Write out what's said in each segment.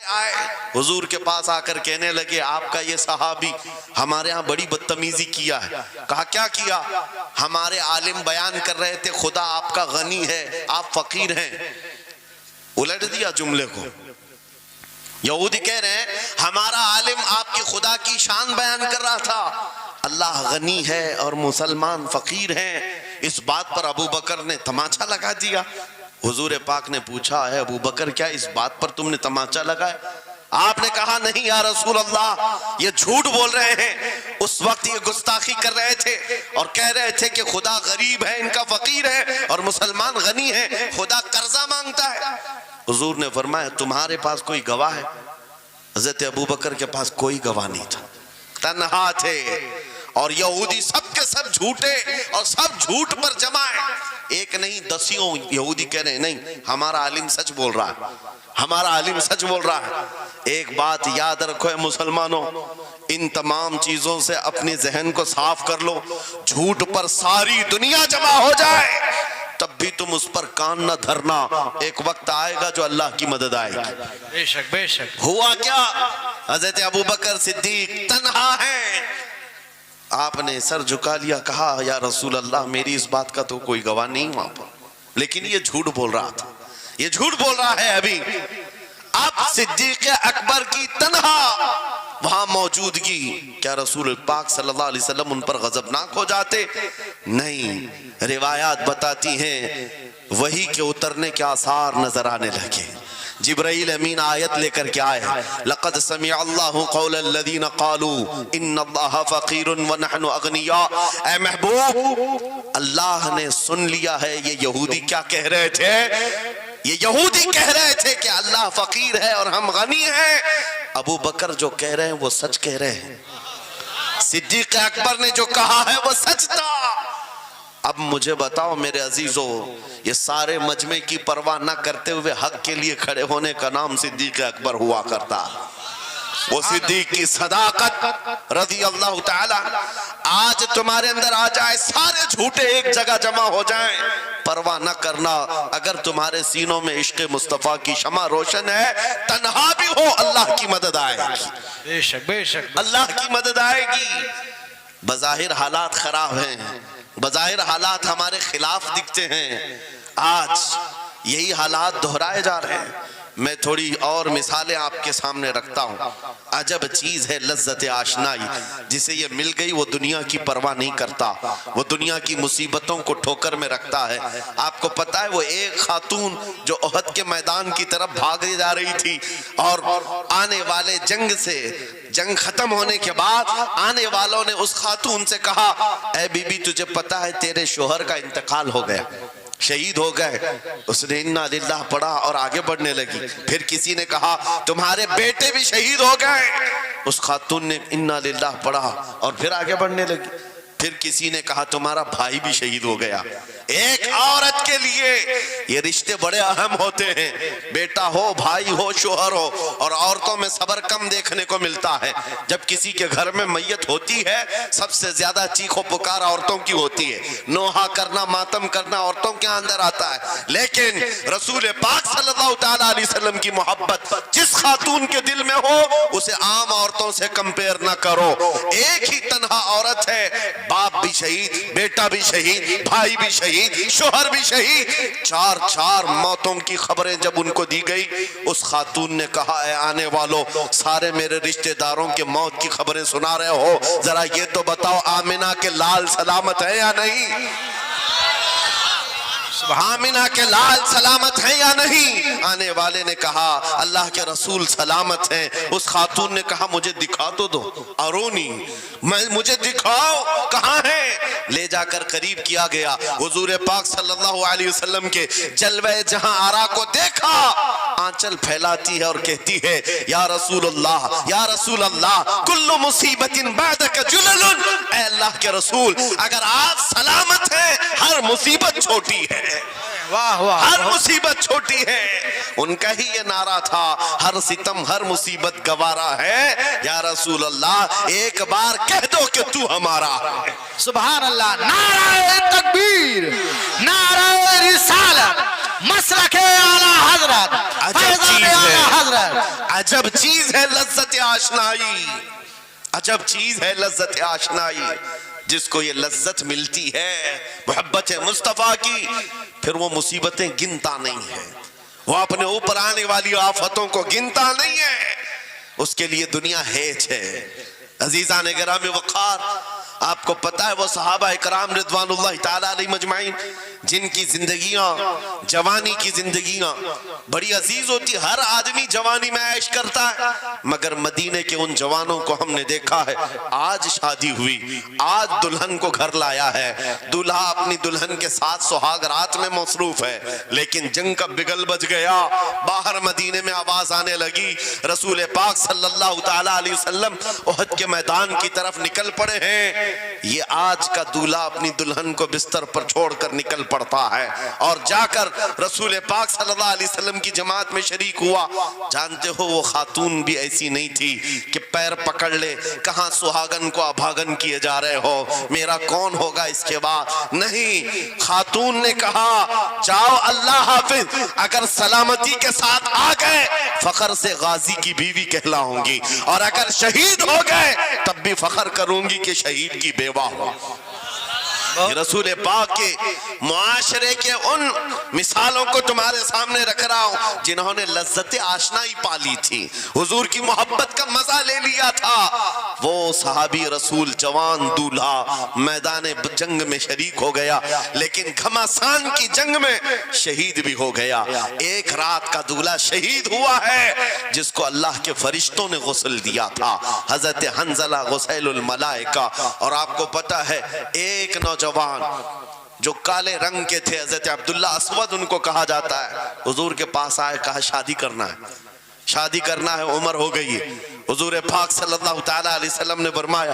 آئے حضور کے پاس آ کر کہنے لگے آپ کا یہ صحابی ہمارے ہاں بڑی بدتمیزی کیا ہے. کہا کیا کیا؟ ہمارے عالم بیان کر رہے تھے خدا آپ کا غنی ہے آپ فقیر ہیں. الٹ دیا جملے کو. یہودی کہہ رہے ہیں ہمارا عالم آپ کی خدا کی شان بیان کر رہا تھا, اللہ غنی ہے اور مسلمان فقیر ہیں. اس بات پر ابو بکر نے تماچا لگا دیا. حضور پاک نے پوچھا ہے ابو بکر کیا اس بات پر تم نے تماچا لگایا؟ آپ نے کہا نہیں یا رسول اللہ یہ جھوٹ بول رہے ہیں. اس وقت یہ گستاخی کر رہے تھے اور کہہ رہے تھے کہ خدا غریب ہے ان کا فقیر ہے اور مسلمان غنی ہے, خدا قرضہ مانگتا ہے. حضور نے فرمایا تمہارے پاس کوئی گواہ ہے؟ حضرت ابو بکر کے پاس کوئی گواہ نہیں تھا, تنہا تھے. اور یہودی سب کے سب جھوٹے اور سب جھوٹ پر جمع ہے. ایک نہیں دسیوں یہودی کہہ رہے ہیں نہیں ہمارا عالم سچ بول رہا ہے, ہمارا عالم سچ بول رہا ہے. ایک بات یاد رکھو اے مسلمانوں, ان تمام چیزوں سے اپنی ذہن کو صاف کر لو. جھوٹ پر ساری دنیا جمع ہو جائے تب بھی تم اس پر کان نہ دھرنا, ایک وقت آئے گا جو اللہ کی مدد آئے گی. بے شک بے شک. ہوا کیا؟ حضرت ابوبکر صدیق تنہا ہیں. آپ نے سر جھکا لیا, کہا یا رسول اللہ میری اس بات کا تو کوئی گواہ نہیں وہاں پر, لیکن یہ جھوٹ بول رہا تھا, یہ جھوٹ بول رہا ہے. ابھی اب صدیق اکبر کی تنہا وہاں موجودگی, کیا رسول پاک صلی اللہ علیہ وسلم ان پر غضبناک ہو جاتے؟ نہیں. روایات بتاتی ہیں وحی کے اترنے کے آثار نظر آنے لگے. جبرائیل امین آیت لے کر کے آئے لقد سمع اللہ قول الذین قالوا ان اللہ فقیر ونحن اغنیاء. اے محبوب اللہ نے سن لیا ہے یہ یہودی کیا کہہ رہے تھے. یہ یہودی کہہ رہے تھے کہ اللہ فقیر ہے اور ہم غنی ہیں. ابو بکر جو کہہ رہے ہیں وہ سچ کہہ رہے ہیں, صدیق اکبر نے جو کہا ہے وہ سچ تھا. اب مجھے بتاؤ میرے عزیزو, یہ سارے مجمع کی پرواہ نہ کرتے ہوئے حق کے لیے کھڑے ہونے کا نام صدیق اکبر ہوا کرتا. وہ صدیق کی صداقت رضی اللہ تعالی آج تمہارے اندر آ جائے, سارے جھوٹے ایک جگہ جمع ہو جائیں, پرواہ نہ کرنا. اگر تمہارے سینوں میں عشق مصطفیٰ کی شمع روشن ہے, تنہا بھی ہو اللہ کی مدد آئے گی. بے شک بے شک اللہ کی مدد آئے گی. بظاہر حالات خراب ہیں, بظاہر حالات ہمارے خلاف دکھتے ہیں, آج یہی حالات دہرائے جا رہے ہیں. میں تھوڑی اور مثالیں آپ کے سامنے رکھتا ہوں. عجب چیز ہے لذت آشنائی, جسے یہ مل گئی وہ دنیا کی پرواہ نہیں کرتا, وہ دنیا کی مصیبتوں کو ٹھوکر میں رکھتا ہے. آپ کو پتا ہے وہ ایک خاتون جو احد کے میدان کی طرف بھاگ جا رہی تھی اور آنے والے جنگ سے, جنگ ختم ہونے کے بعد آنے والوں نے اس خاتون سے کہا اے بی بی تجھے پتا ہے تیرے شوہر کا انتقال ہو گیا, شہید ہو گئے. اس نے انا للہ پڑھا اور آگے بڑھنے لگی. پھر کسی نے کہا تمہارے بیٹے بھی شہید ہو گئے. اس خاتون نے انا للہ پڑھا اور پھر آگے بڑھنے لگی. پھر کسی نے کہا تمہارا بھائی بھی شہید ہو گیا. ایک عورت کے لیے یہ رشتے بڑے اہم ہوتے ہیں, بیٹا ہو, بھائی ہو, شوہر ہو. اور عورتوں میں صبر کم دیکھنے کو ملتا ہے. جب کسی کے گھر میں میت ہوتی ہے سب سے زیادہ چیخ و پکار عورتوں کی ہوتی ہے, نوحہ کرنا, ماتم کرنا عورتوں کے اندر آتا ہے. لیکن رسول پاک صلی اللہ تعالیٰ علیہ وسلم کی محبت جس خاتون کے دل میں ہو اسے عام عورتوں سے کمپیر نہ کرو. ایک ہی تنہا عورت ہے, باپ بھی شہید, بیٹا بھی شہید, بھائی بھی شہید, شوہر بھی شہید. چار موتوں کی خبریں جب ان کو دی گئی, اس خاتون نے کہا اے آنے والوں, سارے میرے رشتہ داروں کے موت کی خبریں سنا رہے ہو, ذرا یہ تو بتاؤ آمنہ کے لال سلامت ہے یا نہیں؟ آمنہ کے لال سلامت ہیں یا نہیں؟ آنے والے نے کہا اللہ کے رسول سلامت ہیں. اس خاتون نے کہا مجھے دکھا تو دو, ارونی, مجھے دکھاؤ کہاں ہیں. لے جا کر قریب کیا گیا. حضور پاک صلی اللہ علیہ وسلم کے جلوہ جہاں آرا کو دیکھا, آنچل پھیلاتی ہے اور کہتی ہے یا رسول اللہ, یا رسول اللہ, کل مصیبت بعدک جلل. اے اللہ کے رسول اگر آپ سلامت ہیں ہر مصیبت چھوٹی ہے, ہر مصیبت چھوٹی ہے. ان کا ہی یہ نعرہ تھا, ہر ستم ہر مصیبت گوارا ہے. یا رسول اللہ ایک بار کہہ دو کہ تو ہمارا ہے. سبحان اللہ. نعرہ تکبیر, نعرہ رسالت, مسلک اعلیٰ حضرت، فیضان اعلیٰ حضرت. عجب چیز ہے لذت آشنائی، عجب چیز ہے لذت آشنائی. جس کو یہ لذت ملتی ہے محبت مصطفیٰ کی، پھر وہ مصیبتیں گنتا نہیں ہے، وہ اپنے اوپر آنے والی آفتوں کو گنتا نہیں ہے. اس کے لیے دنیا ہیچ ہے. عزیزان گرامی وقار، آپ کو پتہ ہے وہ صحابہ اکرام رضوان اللہ تعالیٰ علیہ مجمعین جن کی زندگیاں، جوانی کی زندگیاں بڑی عزیز ہوتی. ہر آدمی جوانی میں عیش کرتا ہے، مگر مدینے کے ان جوانوں کو ہم نے دیکھا ہے آج شادی ہوئی، آج دلہن کو گھر لایا ہے، دلہا اپنی دلہن کے ساتھ سہاگ رات میں مصروف ہے، لیکن جنگ کا بگل بج گیا. باہر مدینے میں آواز آنے لگی، رسول پاک صلی اللہ تعالیٰ علیہ وسلم احد کے میدان کی طرف نکل پڑے ہیں. یہ آج کا دولہا اپنی دلہن کو بستر پر چھوڑ کر نکل پڑتا ہے اور جا کر رسول پاک صلی اللہ علیہ وسلم کی جماعت میں شریک ہوا. جانتے ہو وہ خاتون بھی ایسی نہیں تھی کہ پیر پکڑ لے، کہاں سہاگن کو ابھاگن کیے جا رہے ہو، میرا کون ہوگا اس کے بعد. نہیں، خاتون نے کہا جاؤ اللہ حافظ، اگر سلامتی کے ساتھ آ گئے فخر سے غازی کی بیوی کہلاؤں گی، اور اگر شہید ہو گئے تب بھی فخر کروں گی کہ شہید کی بیوہ ہو. رسول پاک کے معاشرے کے ان مثالوں کو تمہارے سامنے رکھ رہا ہوں جنہوں نے لذت آشنائی پالی تھی، حضور کی محبت کا مزہ لے لیا تھا. وہ صحابی رسول جوان دولہا میدان جنگ میں شریک ہو گیا، لیکن گھمسان کی جنگ میں شہید بھی ہو گیا. ایک رات کا دولہا شہید ہوا ہے جس کو اللہ کے فرشتوں نے غسل دیا تھا، حضرت حنظلہ غسیل الملائکہ. اور آپ کو پتہ ہے ایک نوجوان جو کالے رنگ کے تھے، حضرت عبداللہ اسود ان کو کہا جاتا ہے، حضور کے پاس آئے، کہا شادی کرنا ہے، شادی کرنا ہے، عمر ہو گئی ہے. حضور پاک صلی اللہ تعالیٰ علیہ وسلم نے فرمایا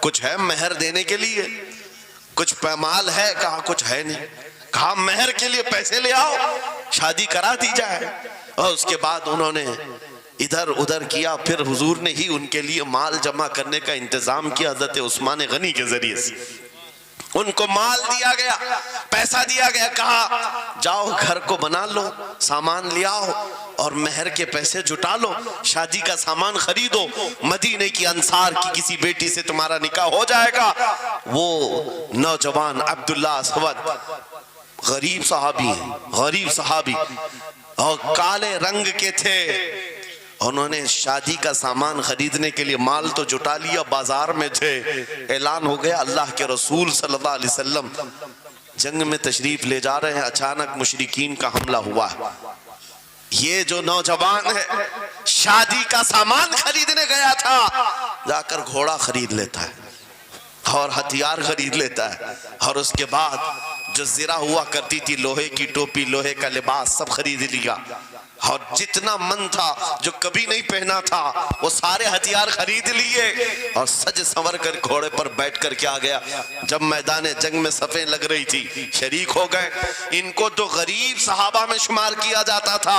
کچھ ہے مہر دینے کے لیے، کچھ پیمال ہے؟ کہا کچھ ہے نہیں. کہا مہر کے لیے پیسے لے آؤ، شادی کرا دی جائے. اور اس کے بعد انہوں نے ادھر ادھر کیا، پھر حضور نے ہی ان کے لیے مال جمع کرنے کا انتظام کیا حضرت عثمان غنی کے ذریعے سے. ان کو مال دیا گیا، پیسہ دیا گیا، کہا جاؤ گھر کو بنا لو، سامان لے آؤ اور مہر کے پیسے جٹا لو، شادی کا سامان خریدو، مدینے کی انصار کی کسی بیٹی سے تمہارا نکاح ہو جائے گا. وہ نوجوان عبداللہ اسود غریب صحابی ہیں، غریب صحابی اور کالے رنگ کے تھے. انہوں نے شادی کا سامان خریدنے کے لیے مال تو جٹا لیا، بازار میں تھے، اعلان ہو گیا اللہ کے رسول صلی اللہ علیہ وسلم جنگ میں تشریف لے جا رہے ہیں. اچانک مشرکین کا حملہ ہوا ہے. یہ جو نوجوان ہے شادی کا سامان خریدنے گیا تھا، جا کر گھوڑا خرید لیتا ہے اور ہتھیار خرید لیتا ہے، اور اس کے بعد جو زرہ ہوا کرتی تھی، لوہے کی ٹوپی، لوہے کا لباس سب خرید لیا، اور جتنا من تھا جو کبھی نہیں پہنا تھا وہ سارے ہتھیار خرید لیے، اور سج سنور کر گھوڑے پر بیٹھ کر کے آ گیا. جب میدان جنگ میں صفیں لگ رہی تھی شریک ہو گئے. ان کو تو غریب صحابہ میں شمار کیا جاتا تھا،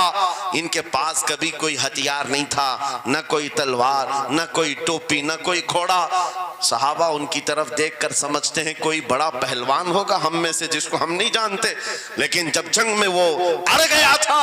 ان کے پاس کبھی کوئی ہتھیار نہیں تھا، نہ کوئی تلوار، نہ کوئی ٹوپی، نہ کوئی گھوڑا. صحابہ ان کی طرف دیکھ کر سمجھتے ہیں کوئی بڑا پہلوان ہوگا ہم میں سے جس کو ہم نہیں جانتے. لیکن جب جنگ میں وہ اڑ گیا تھا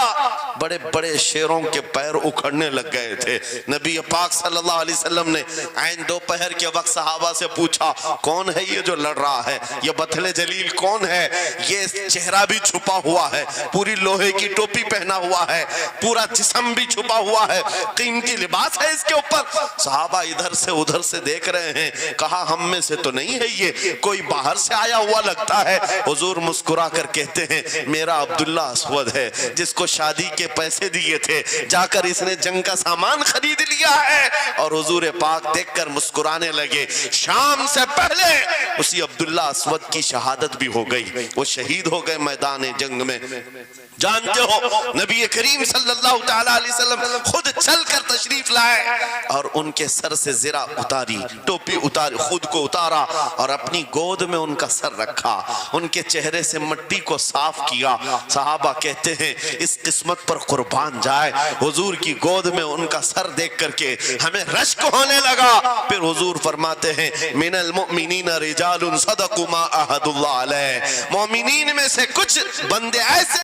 بڑے بڑے شیروں کے پیر اکھڑنے لگ گئے تھے. نبی پاک صلی اللہ علیہ وسلم نے عین دوپہر کے وقت صحابہ سے پوچھا کون ہے یہ جو لڑ رہا ہے، یہ بطل جلیل کون ہے؟ یہ چہرہ بھی چھپا ہوا ہے، پوری لوہے کی ٹوپی پہنا ہوا ہے، پورا جسم بھی چھپا ہوا ہے، قیمتی لباس ہے اس کے اوپر. صحابہ ادھر سے ادھر سے دیکھ رہے ہیں. کہا ہم میں سے تو نہیں ہے، یہ کوئی باہر سے آیا ہوا لگتا ہے. حضور مسکرا کر کہتے ہیں میرا عبداللہ اسود ہے جس کو شادی کے پیسے دیے تھے، جا کر اس نے جنگ کا سامان خرید لیا ہے. اور حضور پاک دیکھ کر مسکرانے لگے. شام سے پہلے اسی عبداللہ اسود کی شہادت بھی ہو گئی، وہ شہید ہو گئے میدان جنگ میں. جانتے ہو نبی کریم صلی اللہ تعالیٰ علیہ وسلم خود چل کر تشریف لائے اور ان کے سر سے زرہ اتاری، ٹوپی اتاری، خود کو اتارا اور اپنی گود میں ان کا سر رکھا، ان کے چہرے سے مٹی کو صاف کیا. صحابہ کہتے ہیں اس قسمت پر قربان جائے، حضور کی گود میں ان کا سر دیکھ کر کے ہمیں رشک ہونے لگا. پھر حضور فرماتے ہیں من المؤمنین رجال صدقوا ما عاہدوا اللہ علیہ، مومنین میں سے کچھ بندے ایسے